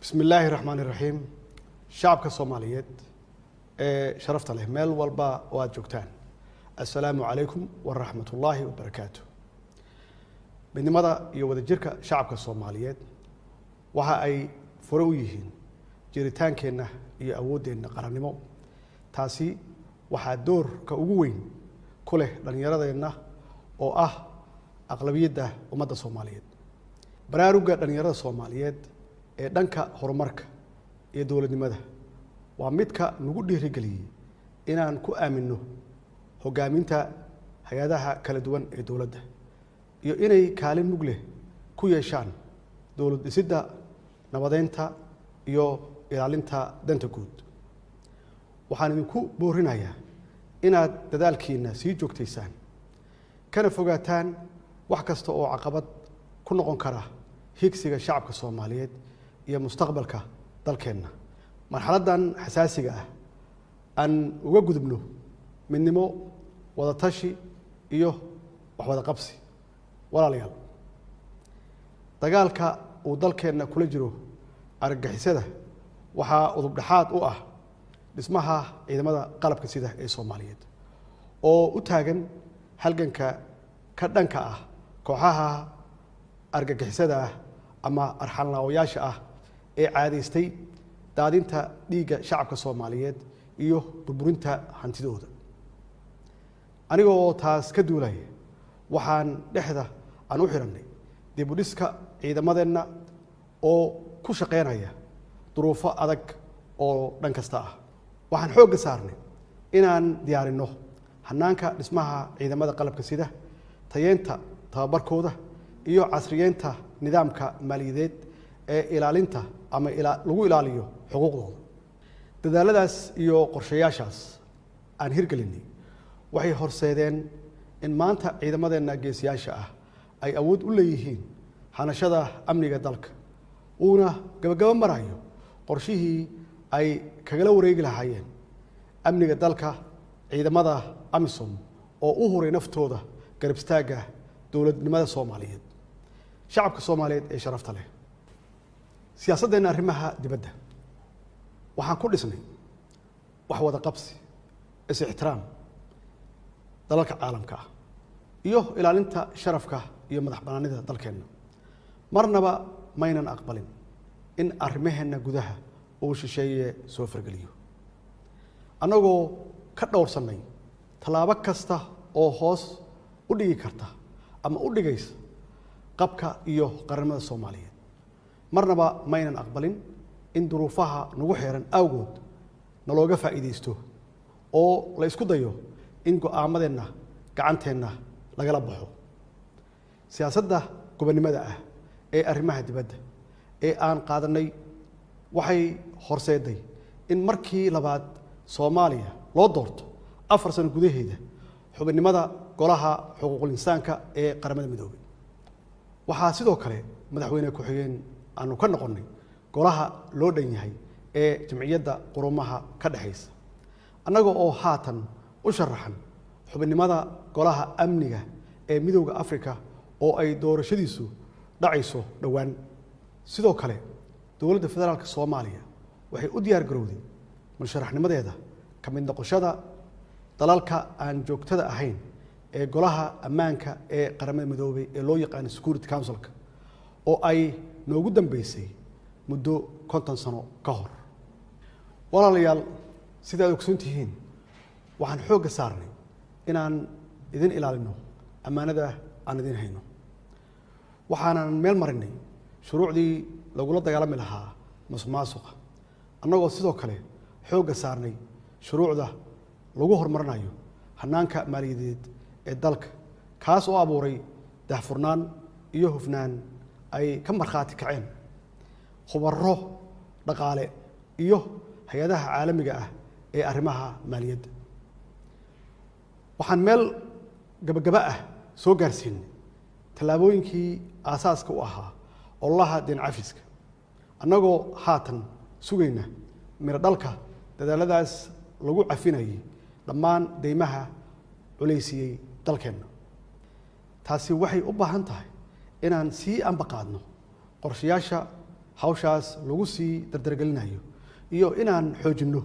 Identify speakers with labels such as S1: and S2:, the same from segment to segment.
S1: بسم الله الرحمن الرحيم شعبك الصوماليات شرفت له ميل والبا واجوكتان السلام عليكم ورحمة الله وبركاته بينما يود جيرك شعبك الصوماليات وها أي فرويهن جيرتان كنا يأودين قرنمو تاسي وها دور كأوين كله لن يردنا أو أغلبية ده ومدى الصوماليات برارجة لن يرد الصوماليات dhanka horumarka iyo dawladnimada waa midka nagu dhiirigeliyay inaan ku aamino hogaaminta hay'adaha kala duwan ee dawladda iyo inay kaalin mug leh ku yeeshaan dawlad dhisidda nabadeynta iyo ilaalinta danta guud waxaan idinku boorinayaa inaad dadaalkiina sii joogtaysaan kana fogaataan wax kasta oo caqabad ku noqon kara higsiga shacabka Soomaaliyeed iyo mustaqbalka dalkeena marxaladan xasaasiga ah aan uga gudubno midnimo wada tashi iyo wax wada qabsi walaalayaal dagaalka uu dalkeena kula jiro argagixisada waxa udub dhaxaad u ah dhismaha ciidamada qalabka sida ee Soomaaliyeed oo u taagan halganka ka dhanka ah kooxaha argagixisada ama arxalnaawayaasha ah ee caadaystay daadinta dhiigga shacabka Soomaaliyeed iyo burburinta hantidooda anigoo taas ka duulay waxaan dhexda aan u xiranay dib u dhiska ciidamadeena oo ku shaqeynaya duruufo adag oo dhan kasta ah waxaan xoog saarnay inaan diyaarino hanaanka dhismaha ciidamada qalabka sida tayeenta tababarkooda iyo casriyeenta nidaamka maaliyadeed ee ilaalinta ama lagu ilaaliyo xuquuqdooda dadaaladaas iyo qorshayaashaas aan hirgelinay waxay horseedeen in maanta ciidamadeena geesiyaasha ah ay awood u leeyihiin hanashada amniga dalka uuna gabagaba marayo qorshihii ay kagala wareegi lahaayeen amniga dalka ciidamada AMISOM oo u horay naftooda garab istaaga dawladnimada Soomaaliyeed shacabka Soomaaliyeed ee sharafta leh siyaasaddeena arrimaha dibadda waxaan ku dhisnay wax wada qabsi is ixtiraam dalalka caalamka ah iyo ilaalinta sharafka iyo madax bannaanida dalkeena marnaba maynan aqbalin in arrimaheena gudaha uu shisheeye soo fargeliyo annagoo ka dhowrsanay tallaabo kasta oo hoos u dhigi karta ama u dhigaysa qabka iyo qaranimada Soomaaliyeed marnaba maynan aqbalin in duruufaha nagu xeeran awgood nalooga faa'iideysto oo la isku dayo in go'aamadeena gacanteena lagala baxo siyaasadda gobonimada ah ee arrimaha dibadda ee aan qaadanay waxay horseeday in markii labaad Soomaaliya loo doorto 4 sano gudaheeda xubinimada golaha xuquuqul insaanka ee qaramada midoobay waxaa sidoo kale madaxweyne ku xigeen aanu ka noqonay golaha loo dhan yahay ee jamciyadda qurumaha ka dhaxaysa annaga oo haatan u sharaxan xubinimada golaha amniga ee midowga Afrika oo ay doorashadiisu dhacayso dhawaan sidoo kale dawladda federaalka Soomaaliya waxay u diyaar garowday musharaxnimadeeda ka mid noqoshada dalalka aan joogtada ahayn ee golaha ammaanka ee qaramada midoobay ee loo yaqaan Security Council-ka oo ay noogu dambeysay muddo 50 sano ka hor walaalayaal sidaad ogsoon tihiin waxaan xoog saarnay inaan idin ilaalino amaanada aan idin hayno waxaanan meel marinay shuruucdii lagula dagaalami lahaa musuqmaasuqa annagoo sidoo kale xoog saarnay shuruucda lagu horumarinayo hanaanka maaliyadeed ee dalka kaas oo abuuray daahfurnaan iyo hufnaan ay ka marxaati kaceen khubaro dhaqaale iyo hay'adaha caalamiga ah ee arrimaha maaliyadda waxaan meel gabagaba ah soo gaarsiinay tallaabooyinkii aasaaska u ahaa ololaha deen cafiska annagoo haatan sugayna miro dhalka dadaaladaas lagu cafinayay dhammaan deymaha culeysiyey dalkeena taasi waxay u baahan tahay inaan sii ambaqaadno qorshayaasha hawshaas lagu sii dardargelinayo iyo inaan xoojinno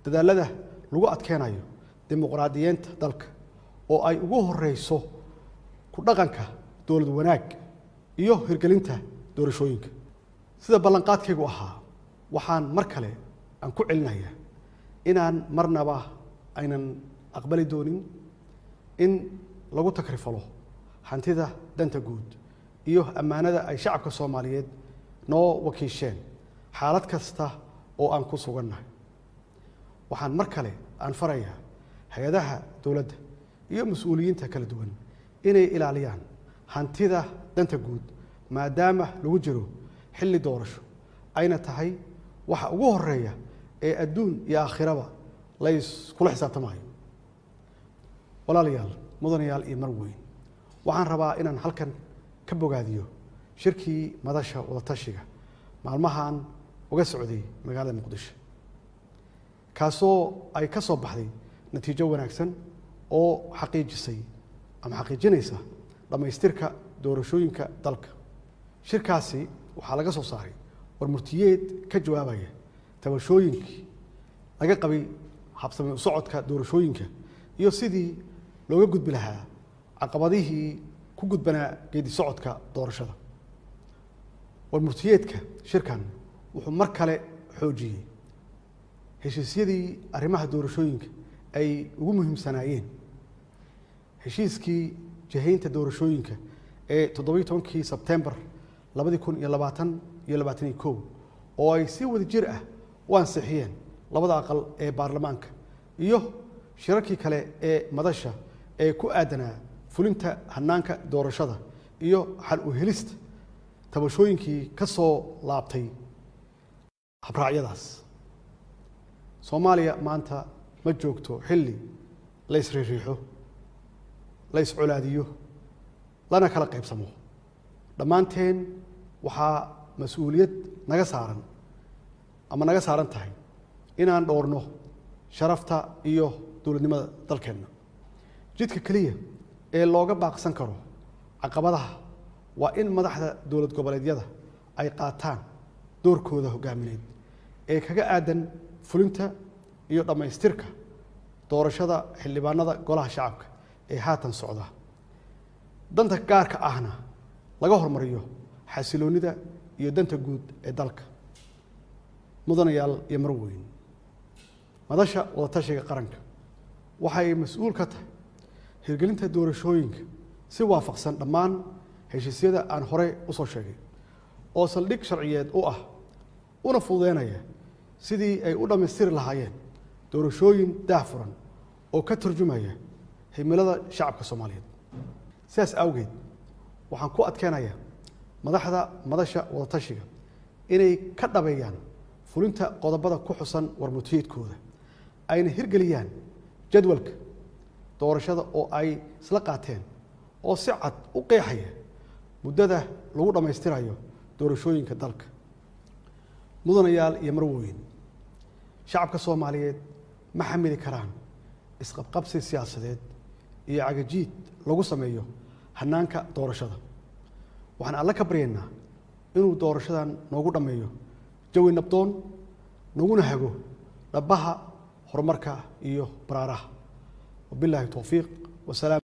S1: dadaalada lagu adkeenayo dimuqraadiyeynta dalka oo ay ugu horeyso ku dhaqanka dowlad wanaag iyo hirgelinta doorashooyinka sida ballanqaadkaygu ahaa waxaan mar kale aan ku celinayaa inaan marnaba aynan aqbali doonin in lagu takrifalo hantida danta guud iyo ammaanada ay shacabka Soomaaliyeed noo wakiisheen xaalad kasta oo aan ku sugannahay waxaan mar kale aan farayaa hay'adaha dowladda iyo mas'uuliyiinta kala duwan inay ilaaliyaan hantida danta guud maadaama lagu jiro xilli doorasho ayna tahay waxa ugu horeeya ee adduun iyo aakhiraba la iskula xisaabtamayo walaalayaal mudanayaal iyo marweyn waxaan rabaa inaan halkan ka bogaadiyo shirkii madasha wadatashiga maalmahan uga socday magaalada Muqdisho kaasoo ay ka soo baxday natiijo wanaagsan oo xaqiijinaysa dhamaystirka doorashooyinka dalka shirkaasi waxaa laga soo saaray warmurtiyeed ka jawaabaya tabashooyinkii laga qabay habsami u socodka doorashooyinka iyo sidii looga gudbi lahaa caqabadihii ku gudbanaa geedi socodka doorashada warmurtiyeedka shirkan wuxuu mar kale xoojiyey heshiisyadii arrimaha doorashooyinka ay ugu muhiimsanaayeen heshiiskii jihaynta doorashooyinka ee 17 Sebtembar 2021 oo ay si wadajir ah u ansixiyeen labada aqal ee baarlamaanka iyo shirarkii kale ee madasha ee ku aadanaa fulinta hanaanka doorashada iyo xal u helista tabashooyinkii ka soo laabtay habraacyadaas Soomaaliya maanta ma joogto xilli la isriixo la isculaadiyo lana kala qaybsamo dhammaanteen waxaa mas'uuliyad naga saaran tahay inaan dhowrno sharafta iyo dowladnimada dalkeena jidka kaliya ee looga baaqsan karo caqabadaha waa in madaxda dowlad goboleedyada ay qaataan doorkooda hogaamineed ee kaga aadan fulinta iyo dhamaystirka doorashada xildhibaanada golaha shacabka ee haatan socda danta gaarka ahna laga hormariyo xasiloonida iyo danta guud ee dalka mudanayaal iyo marweyn madasha wadatashiga qaranka waxay mas'uul ka tahay hirgelinta doorashooyinka si waafaqsan dhammaan heshiisyada aan hore u soo sheegay oo saldhig sharciyeed u ah una fududeynaya sidii ay u dhamaystiri lahaayeen doorashooyin daahfuran oo ka turjumaya himilada shacabka Soomaaliyeed sidaas awgeed waxaan ku adkeenayaa madaxda madasha wadatashiga inay ka dhabeeyaan fulinta qodobada ku xusan warmurtiyeedkooda ayna hirgeliyaan jadwalka doorashada oo ay isla qaateen oo si cad u qeexaya muddada lagu dhamaystirayo doorashooyinka dalka mudanayaal iyo marweyn shacabka Soomaaliyeed ma xamili karaan isqabqabsi siyaasadeed iyo cagajiid lagu sameeyo hanaanka doorashada waxaan alla ka baryaynaa inuu doorashadan noogu dhameeyo jawi nabdoon naguna hago dhabaha horumarka iyo baraaraha wabillahi tawfiiq wasalaam